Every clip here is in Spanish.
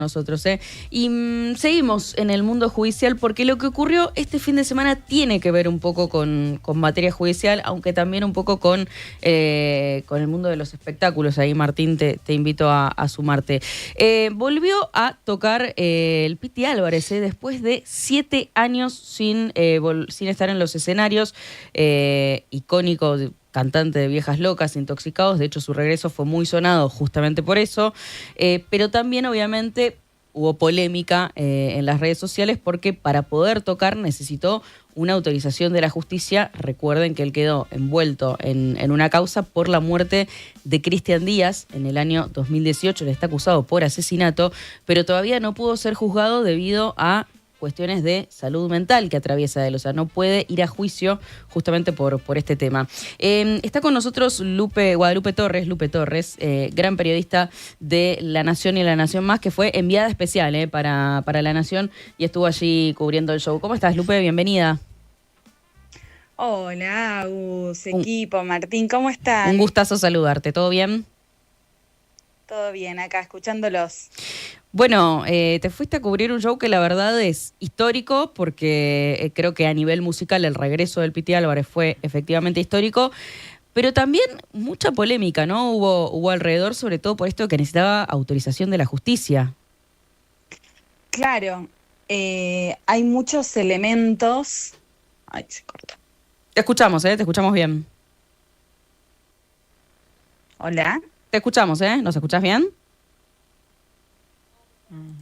nosotros, ¿eh? Y seguimos en el mundo judicial porque lo que ocurrió este fin de semana tiene que ver un poco con materia judicial, aunque también un poco con el mundo de los espectáculos. Ahí, Martín, te invito a sumarte. Volvió a tocar el Piti Álvarez, después de 7 años sin estar en los escenarios, icónico cantante de Viejas Locas, Intoxicados. De hecho, su regreso fue muy sonado justamente por eso, pero también obviamente hubo polémica en las redes sociales porque para poder tocar necesitó una autorización de la justicia. Recuerden que él quedó envuelto en una causa por la muerte de Cristian Díaz en el año 2018. Él está acusado por asesinato, pero todavía no pudo ser juzgado debido a cuestiones de salud mental que atraviesa él, o sea, no puede ir a juicio justamente por este tema. Está con nosotros Guadalupe Torres, gran periodista de La Nación y La Nación Más, que fue enviada especial para La Nación y estuvo allí cubriendo el show. ¿Cómo estás, Lupe? Bienvenida. Hola, Agus, equipo, Martín, ¿cómo están? Un gustazo saludarte, ¿todo bien? Todo bien, acá, escuchándolos. Bueno, te fuiste a cubrir un show que la verdad es histórico porque creo que a nivel musical el regreso del Piti Álvarez fue efectivamente histórico, pero también mucha polémica, ¿no? Hubo alrededor, sobre todo por esto que necesitaba autorización de la justicia. Claro, hay muchos elementos. Ay, se cortó. Te escuchamos bien. Hola. Te escuchamos, ¿nos escuchás bien?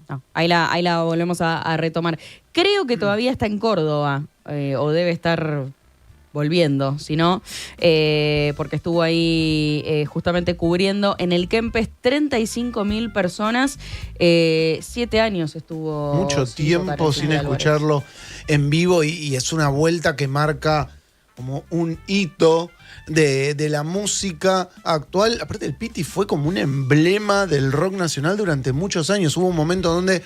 No, ahí la volvemos a retomar. Creo que todavía está en Córdoba, o debe estar volviendo, si no, porque estuvo ahí justamente cubriendo en el Kempes 35.000 personas, 7 años estuvo. Mucho tiempo sin escucharlo en vivo y es una vuelta que marca como un hito de la música actual. Aparte, el Piti fue como un emblema del rock nacional durante muchos años. Hubo un momento donde,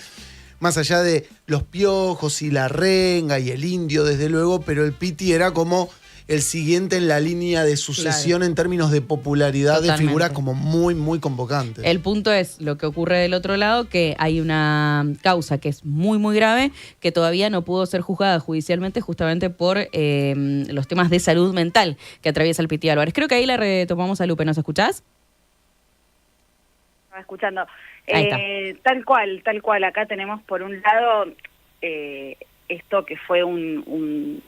más allá de Los Piojos y La Renga y El Indio, desde luego, pero el Piti era como el siguiente en la línea de sucesión, claro, en términos de popularidad. Totalmente. De figuras como muy, muy convocantes. El punto es lo que ocurre del otro lado, que hay una causa que es muy, muy grave, que todavía no pudo ser juzgada judicialmente justamente por los temas de salud mental que atraviesa el Piti Álvarez. Creo que ahí la retomamos a Lupe. ¿Nos escuchás? Escuchando. Tal cual. Acá tenemos por un lado esto que fue un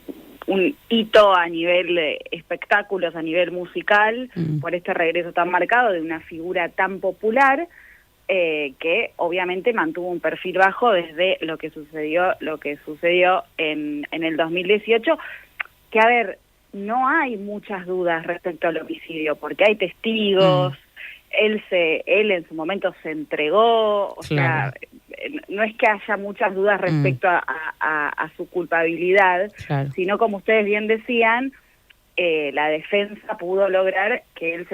hito a nivel de espectáculos, a nivel musical, por este regreso tan marcado de una figura tan popular, que obviamente mantuvo un perfil bajo desde lo que sucedió en el 2018, que a ver, no hay muchas dudas respecto al homicidio, porque hay testigos, él en su momento se entregó, o claro, sea, no es que haya muchas dudas respecto a su culpabilidad, claro, sino, como ustedes bien decían, la defensa pudo lograr que él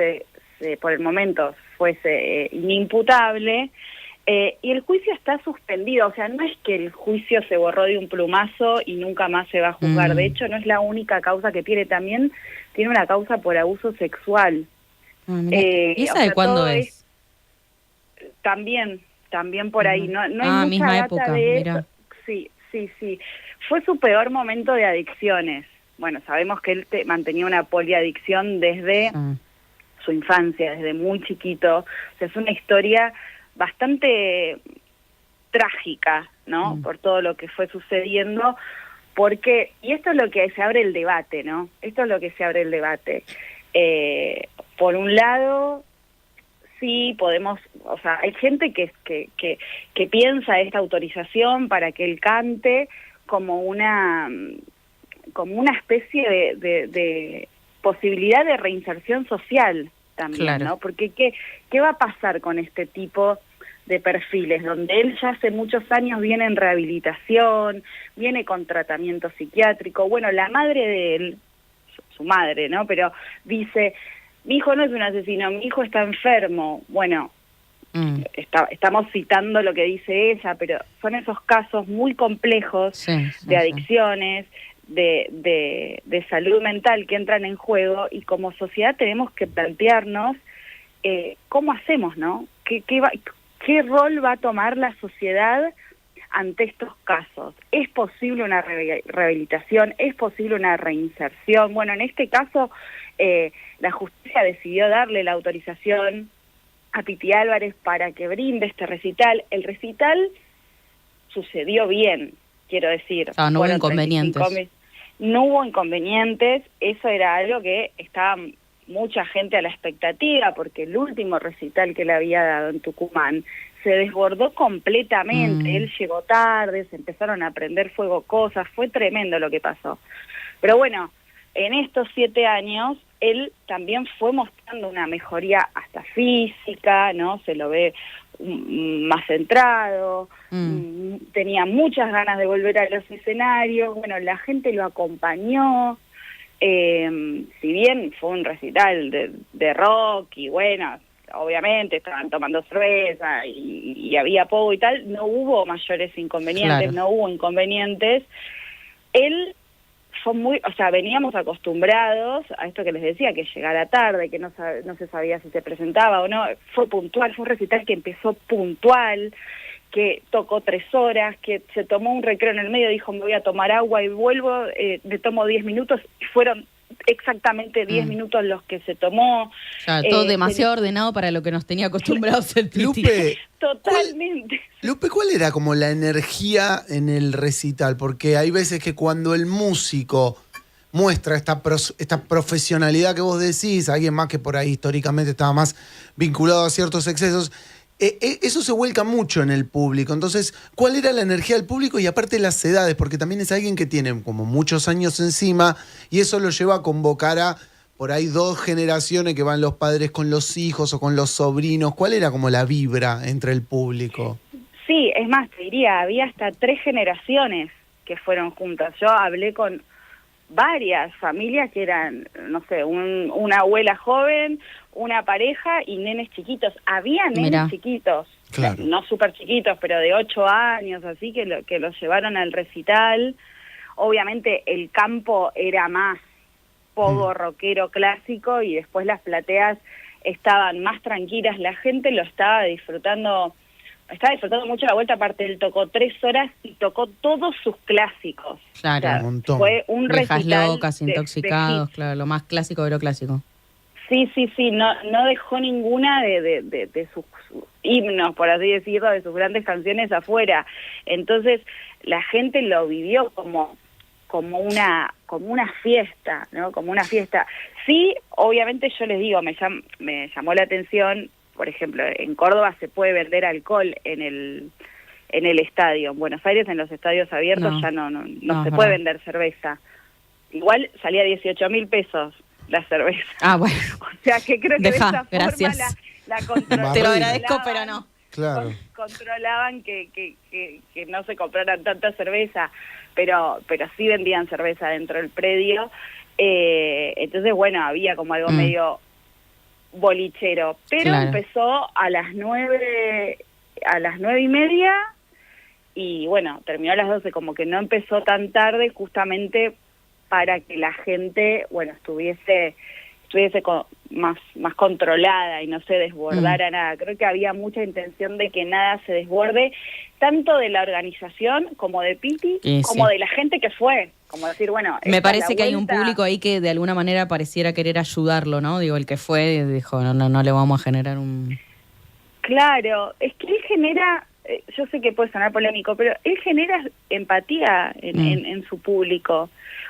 por el momento fuese inimputable, y el juicio está suspendido. O sea, no es que el juicio se borró de un plumazo y nunca más se va a juzgar. De hecho, no es la única causa que tiene, también tiene una causa por abuso sexual. ¿Y esa de cuándo es? También por ahí, no hay mucha misma data época, de mira. eso. Sí. Fue su peor momento de adicciones. Bueno, sabemos que él mantenía una poliadicción desde su infancia, desde muy chiquito. O sea, es una historia bastante trágica, ¿no? Por todo lo que fue sucediendo, porque, y esto es lo que se abre el debate, ¿no? Por un lado, sí, podemos, o sea, hay gente que piensa esta autorización para que él cante como una especie de posibilidad de reinserción social también, claro, ¿no? Porque ¿qué va a pasar con este tipo de perfiles, donde él ya hace muchos años viene en rehabilitación, viene con tratamiento psiquiátrico? Bueno, la madre de él, su madre, ¿no? Pero dice: mi hijo no es un asesino, mi hijo está enfermo. Bueno, estamos citando lo que dice ella, pero son esos casos muy complejos de adicciones, de salud mental que entran en juego, y como sociedad tenemos que plantearnos cómo hacemos, ¿no? ¿qué rol va a tomar la sociedad ante estos casos? ¿Es posible una rehabilitación? ¿Es posible una reinserción? Bueno, en este caso, la justicia decidió darle la autorización a Piti Álvarez para que brinde este recital. El recital sucedió bien, quiero decir. No hubo inconvenientes. No hubo inconvenientes, eso era algo que estaba mucha gente a la expectativa, porque el último recital que le había dado en Tucumán se desbordó completamente. Él llegó tarde, se empezaron a prender fuego cosas, fue tremendo lo que pasó. Pero bueno, en estos 7 años, él también fue mostrando una mejoría hasta física, ¿no? Se lo ve más centrado, tenía muchas ganas de volver a los escenarios, bueno, la gente lo acompañó, si bien fue un recital de rock y bueno, obviamente estaban tomando cerveza y había poco y tal, no hubo mayores inconvenientes, no hubo inconvenientes. Él fue veníamos acostumbrados a esto que les decía, que llegara tarde, que no se sabía si se presentaba o no. Fue puntual, fue un recital que empezó puntual, que tocó 3 horas, que se tomó un recreo en el medio, dijo me voy a tomar agua y vuelvo, me tomo 10 minutos, y fueron exactamente 10 minutos los que se tomó. Todo demasiado ordenado para lo que nos tenía acostumbrados el Piti. Lupe, totalmente. Lupe, ¿cuál era como la energía en el recital? Porque hay veces que cuando el músico muestra esta profesionalidad que vos decís, alguien más que por ahí históricamente estaba más vinculado a ciertos excesos, eso se vuelca mucho en el público. Entonces, ¿cuál era la energía del público? Y aparte las edades, porque también es alguien que tiene como muchos años encima y eso lo lleva a convocar a por ahí 2 generaciones que van los padres con los hijos o con los sobrinos. ¿Cuál era como la vibra entre el público? Sí, es más, te diría, había hasta 3 generaciones que fueron juntas. Yo hablé con varias familias que eran, no sé, una abuela joven, una pareja y nenes chiquitos. Había nenes chiquitos, claro, no súper chiquitos, pero de 8 años, así que los llevaron al recital. Obviamente el campo era más pogo rockero clásico y después las plateas estaban más tranquilas. La gente lo estaba disfrutando mucho la vuelta. Aparte, él tocó 3 horas y tocó todos sus clásicos. Claro, o sea, un montón. Fue un Viejas recital locas, intoxicados, claro, lo más clásico de lo clásico. Sí, no dejó ninguna de sus himnos, por así decirlo, de sus grandes canciones afuera. Entonces, la gente lo vivió como una fiesta, ¿no? Como una fiesta. Sí, obviamente yo les digo, me llamó la atención, por ejemplo, en Córdoba se puede vender alcohol en el estadio. En Buenos Aires, en los estadios abiertos, ya no se puede vender cerveza. Igual salía 18.000 pesos la cerveza. Bueno. O sea que creo que de esa gracias. forma la controlaban. Te lo agradezco, pero no. Claro. Controlaban que no se compraran tanta cerveza, pero sí vendían cerveza dentro del predio. Entonces, bueno, había como algo medio bolichero, pero empezó a las 9:30 y bueno, terminó a las 12, como que no empezó tan tarde, justamente para que la gente, bueno, estuviese más controlada y no se desbordara nada. Creo que había mucha intención de que nada se desborde, tanto de la organización como de Piti, como de la gente que fue. Como decir, bueno... Me parece que hay un público ahí que de alguna manera pareciera querer ayudarlo, ¿no? Digo, el que fue dijo, no le vamos a generar un... Claro, es que él genera... yo sé que puede sonar polémico, pero él genera empatía en su público.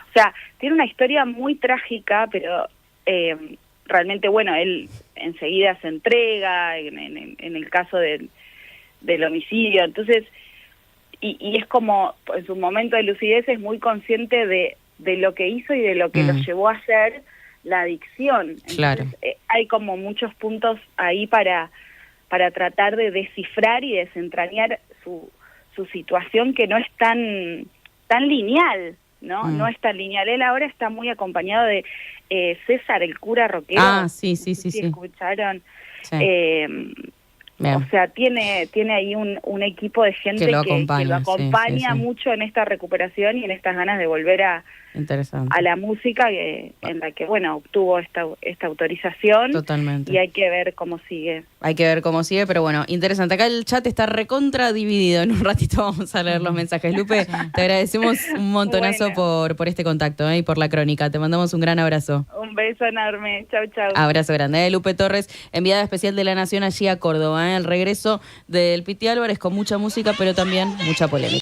O sea, tiene una historia muy trágica, pero realmente, bueno, él enseguida se entrega en el caso del homicidio. Entonces, y es como, en su momento de lucidez, es muy consciente de lo que hizo y de lo que lo llevó a hacer la adicción. Entonces, claro. Hay como muchos puntos ahí para tratar de descifrar y desentrañar su situación, que no es tan lineal, ¿no? No es tan lineal. Él ahora está muy acompañado de César, el cura rockero. Sí. ¿Escucharon? Sí. Bien. O sea, tiene ahí un equipo de gente Que lo acompaña, acompaña sí. mucho en esta recuperación y en estas ganas de volver a la música en la que, bueno, obtuvo esta autorización. Totalmente. Y hay que ver cómo sigue. Hay que ver cómo sigue, pero bueno, interesante. Acá el chat está recontra dividido. En un ratito vamos a leer los mensajes. Lupe, te agradecemos un montonazo por este contacto y por la crónica. Te mandamos un gran abrazo. Un beso enorme. Chau, chau. Abrazo grande. Lupe Torres, enviada especial de La Nación allí a Córdoba. El regreso del Piti Álvarez con mucha música, pero también mucha polémica.